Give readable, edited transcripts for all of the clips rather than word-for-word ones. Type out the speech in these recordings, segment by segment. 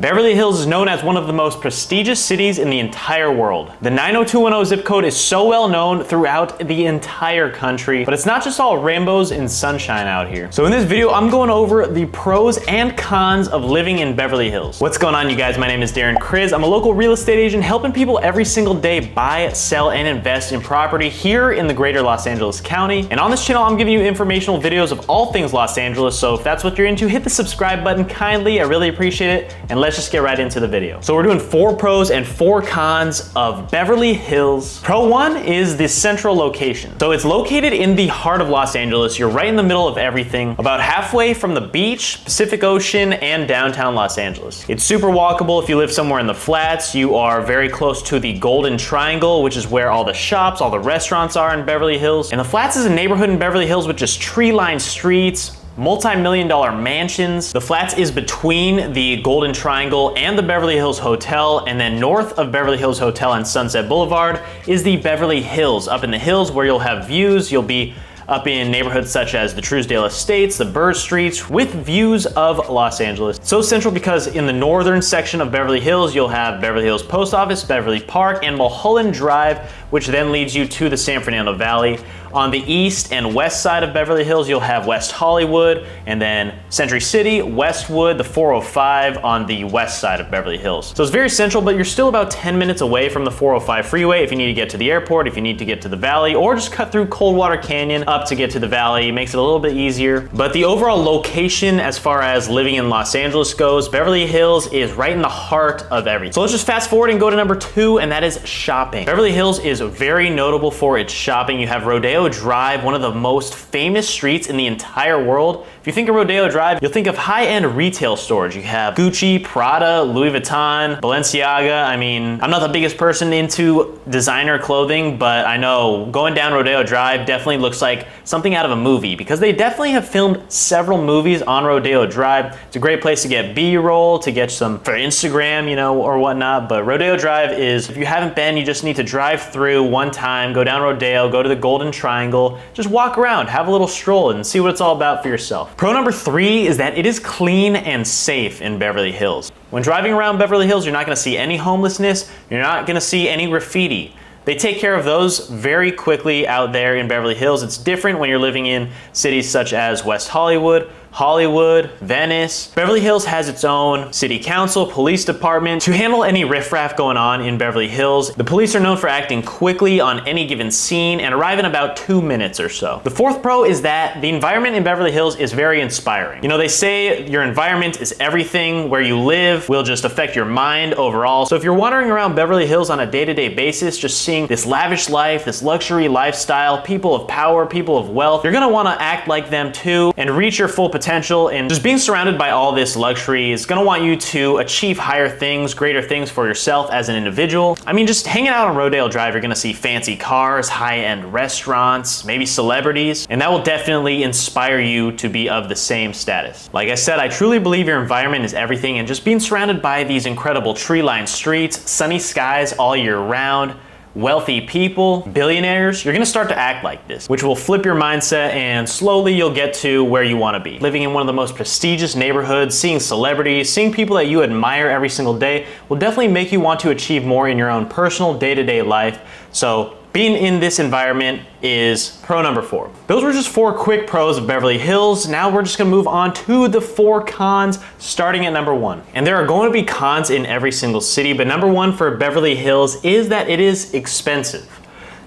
Beverly Hills is known as one of the most prestigious cities in the entire world. The 90210 zip code is so well known throughout the entire country, but it's not just all rainbows and sunshine out here. So in this video, I'm going over the pros and cons of living in Beverly Hills. What's going on, you guys? My name is Darren Kriz. I'm a local real estate agent helping people every single day buy, sell, and invest in property here in the greater Los Angeles County. And on this channel, I'm giving you informational videos of all things Los Angeles. So if that's what you're into, hit the subscribe button kindly. I really appreciate it. And let's just get right into the video. So we're doing 4 pros and 4 cons of Beverly Hills. Pro 1 is the central location. So it's located in the heart of Los Angeles. You're right in the middle of everything, about halfway from the beach, Pacific Ocean, and downtown Los Angeles. It's super walkable if you live somewhere in the flats. You are very close to the Golden Triangle, which is where all the shops, all the restaurants are in Beverly Hills. And the flats is a neighborhood in Beverly Hills with just tree-lined streets, multi-million-dollar mansions. The flats is between the Golden Triangle and the Beverly Hills Hotel, and then north of Beverly Hills Hotel and Sunset Boulevard is the Beverly Hills, up in the hills where you'll have views. You'll be up in neighborhoods such as the Truesdale Estates, the Burr Streets, with views of Los Angeles. So central because in the northern section of Beverly Hills, you'll have Beverly Hills Post Office, Beverly Park, and Mulholland Drive, which then leads you to the San Fernando Valley. On the east and west side of Beverly Hills, you'll have West Hollywood, and then Century City, Westwood, the 405 on the west side of Beverly Hills. So it's very central, but you're still about 10 minutes away from the 405 freeway if you need to get to the airport, if you need to get to the valley, or just cut through Coldwater Canyon up to get to the valley. It makes it a little bit easier. But the overall location as far as living in Los Angeles goes, Beverly Hills is right in the heart of everything. So let's just fast forward and go to number 2, and that is shopping. Beverly Hills is very notable for its shopping. You have Rodeo Drive, one of the most famous streets in the entire world. If you think of Rodeo Drive, you'll think of high-end retail stores. You have Gucci, Prada, Louis Vuitton, Balenciaga. I mean, I'm not the biggest person into designer clothing, but I know going down Rodeo Drive definitely looks like something out of a movie, because they definitely have filmed several movies on Rodeo Drive. It's a great place to get B-roll, to get some for Instagram, you know, or whatnot. But Rodeo Drive is, if you haven't been, you just need to drive through one time, go down Rodeo, go to the Golden Triangle, just walk around, have a little stroll, and see what it's all about for yourself. Pro number 3 is that it is clean and safe in Beverly Hills. When driving around Beverly Hills, you're not gonna see any homelessness, you're not gonna see any graffiti. They take care of those very quickly out there in Beverly Hills. It's different when you're living in cities such as West Hollywood, Hollywood, Venice. Beverly Hills has its own city council, police department to handle any riffraff going on in Beverly Hills. The police are known for acting quickly on any given scene and arrive in about 2 minutes or so. The 4th pro is that the environment in Beverly Hills is very inspiring. You know, they say your environment is everything. Where you live will just affect your mind overall. So if you're wandering around Beverly Hills on a day-to-day basis, just seeing this lavish life, this luxury lifestyle, people of power, people of wealth, you're gonna wanna act like them too and reach your full potential. And just being surrounded by all this luxury is gonna want you to achieve higher things, greater things for yourself as an individual. I mean, just hanging out on Rodeo Drive, you're gonna see fancy cars, high-end restaurants, maybe celebrities, and that will definitely inspire you to be of the same status. Like I said, I truly believe your environment is everything, and just being surrounded by these incredible tree-lined streets, sunny skies all year round, wealthy people, billionaires, you're gonna start to act like this, which will flip your mindset, and slowly you'll get to where you wanna be. Living in one of the most prestigious neighborhoods, seeing celebrities, seeing people that you admire every single day will definitely make you want to achieve more in your own personal day-to-day life. So being in this environment is pro number 4. Those were just 4 quick pros of Beverly Hills. Now we're just gonna move on to the 4 cons, starting at number 1. And there are going to be cons in every single city, but number 1 for Beverly Hills is that it is expensive.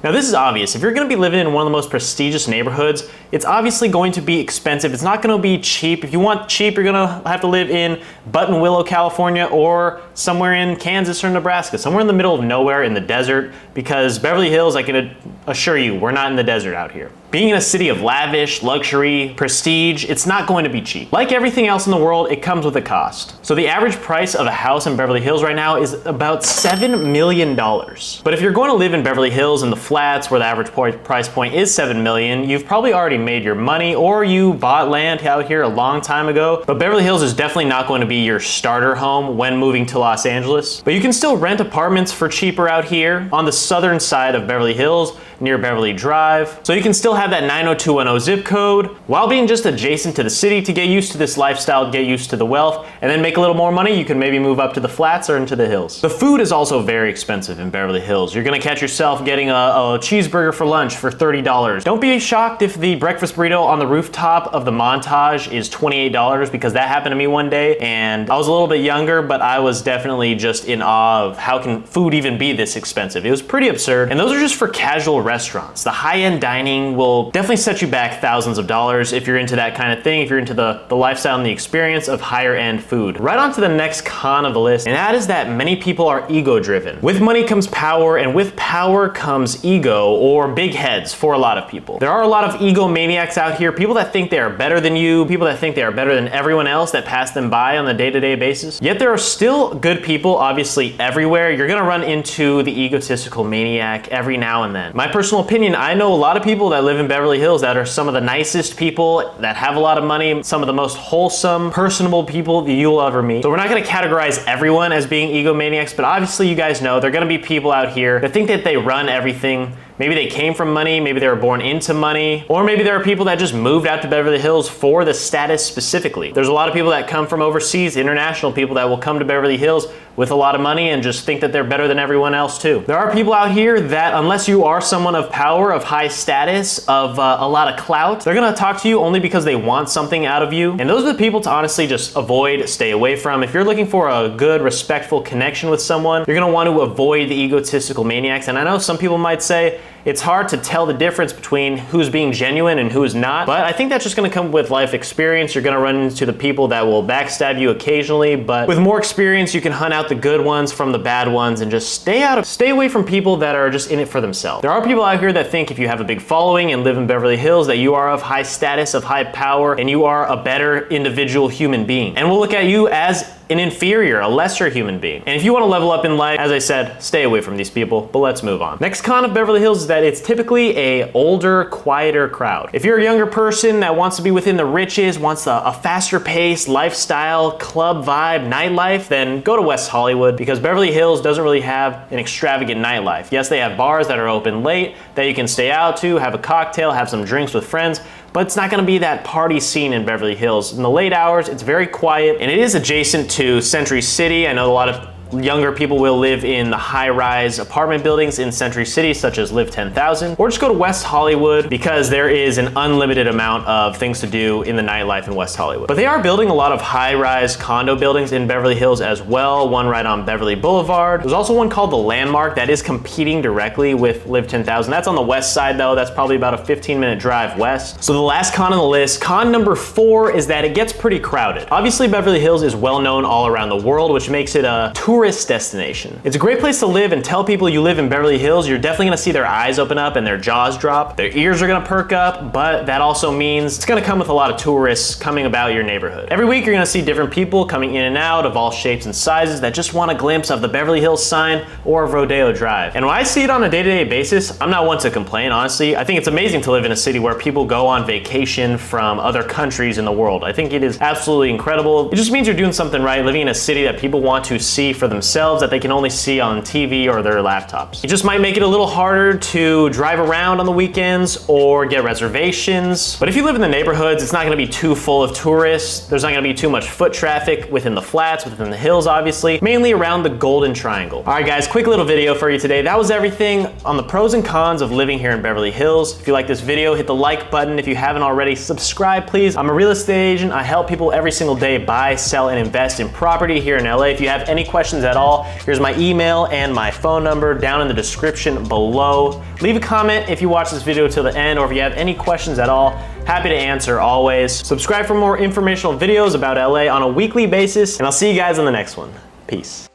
Now this is obvious. If you're gonna be living in one of the most prestigious neighborhoods, it's obviously going to be expensive. It's not gonna be cheap. If you want cheap, you're gonna have to live in Buttonwillow, California, or somewhere in Kansas or Nebraska, somewhere in the middle of nowhere in the desert, because Beverly Hills, I can assure you, we're not in the desert out here. Being in a city of lavish, luxury, prestige, it's not going to be cheap. Like everything else in the world, it comes with a cost. So the average price of a house in Beverly Hills right now is about $7 million. But if you're going to live in Beverly Hills in the flats where the average price point is $7 million, you've probably already made your money, or you bought land out here a long time ago. But Beverly Hills is definitely not going to be your starter home when moving to Los Angeles. But you can still rent apartments for cheaper out here on the southern side of Beverly Hills, near Beverly Drive. So you can still have have that 90210 zip code while being just adjacent to the city to get used to this lifestyle, get used to the wealth, and then make a little more money. You can maybe move up to the flats or into the hills. The food is also very expensive in Beverly Hills. You're gonna catch yourself getting a cheeseburger for lunch for $30. Don't be shocked if the breakfast burrito on the rooftop of the Montage is $28, because that happened to me one day, and I was a little bit younger, but I was definitely just in awe of how can food even be this expensive. It was pretty absurd, and those are just for casual restaurants. The high-end dining will definitely set you back thousands of dollars if you're into that kind of thing, if you're into the lifestyle and the experience of higher-end food. Right on to the next con of the list, and that is that many people are ego-driven. With money comes power, and with power comes ego, or big heads for a lot of people. There are a lot of egomaniacs out here, people that think they are better than you, people that think they are better than everyone else that pass them by on a day-to-day basis. Yet there are still good people, obviously, everywhere. You're gonna run into the egotistical maniac every now and then. My personal opinion, I know a lot of people that live in Beverly Hills that are some of the nicest people, that have a lot of money, some of the most wholesome, personable people that you'll ever meet. So we're not gonna categorize everyone as being egomaniacs, but obviously you guys know there are gonna be people out here that think that they run everything. Maybe they came from money, maybe they were born into money, or maybe there are people that just moved out to Beverly Hills for the status specifically. There's a lot of people that come from overseas, international people that will come to Beverly Hills with a lot of money and just think that they're better than everyone else too. There are people out here that, unless you are someone of power, of high status, of a lot of clout, they're gonna talk to you only because they want something out of you. And those are the people to honestly just avoid, stay away from. If you're looking for a good, respectful connection with someone, you're gonna want to avoid the egotistical maniacs. And I know some people might say, it's hard to tell the difference between who's being genuine and who's not, but I think that's just gonna come with life experience. You're gonna run into the people that will backstab you occasionally, but with more experience, you can hunt out the good ones from the bad ones and just stay away from people that are just in it for themselves. There are people out here that think if you have a big following and live in Beverly Hills that you are of high status, of high power, and you are a better individual human being. And we'll look at you as an inferior, a lesser human being. And if you want to level up in life, as I said, stay away from these people, but let's move on. Next con of Beverly Hills is that it's typically a older, quieter crowd. If you're a younger person that wants to be within the riches, wants a faster pace, lifestyle, club vibe, nightlife, then go to West Hollywood, because Beverly Hills doesn't really have an extravagant nightlife. Yes, they have bars that are open late that you can stay out to, have a cocktail, have some drinks with friends, but it's not gonna be that party scene in Beverly Hills. In the late hours, it's very quiet, and it is adjacent to Century City. I know a lot of younger people will live in the high-rise apartment buildings in Century City, such as Live 10,000, or just go to West Hollywood, because there is an unlimited amount of things to do in the nightlife in West Hollywood. But they are building a lot of high-rise condo buildings in Beverly Hills as well, one right on Beverly Boulevard. There's also one called the Landmark that is competing directly with Live 10,000. That's on the west side though, that's probably about a 15-minute drive west. So the last con on the list, con number 4, is that it gets pretty crowded. Obviously Beverly Hills is well known all around the world, which makes it a tourist destination. It's a great place to live, and tell people you live in Beverly Hills, you're definitely gonna see their eyes open up and their jaws drop. Their ears are gonna perk up, but that also means it's gonna come with a lot of tourists coming about your neighborhood. Every week you're gonna see different people coming in and out of all shapes and sizes that just want a glimpse of the Beverly Hills sign or of Rodeo Drive. And when I see it on a day-to-day basis, I'm not one to complain, honestly. I think it's amazing to live in a city where people go on vacation from other countries in the world. I think it is absolutely incredible. It just means you're doing something right, living in a city that people want to see for themselves, that they can only see on TV or their laptops. It just might make it a little harder to drive around on the weekends or get reservations. But if you live in the neighborhoods, it's not gonna be too full of tourists. There's not gonna be too much foot traffic within the flats, within the hills, obviously, mainly around the Golden Triangle. All right, guys, quick little video for you today. That was everything on the pros and cons of living here in Beverly Hills. If you like this video, hit the like button. If you haven't already, subscribe, please. I'm a real estate agent. I help people every single day buy, sell, and invest in property here in LA. If you have any questions at all, here's my email and my phone number down in the description below. Leave a comment if you watch this video till the end, or if you have any questions at all. Happy to answer always. Subscribe for more informational videos about LA on a weekly basis, and I'll see you guys on the next one. Peace.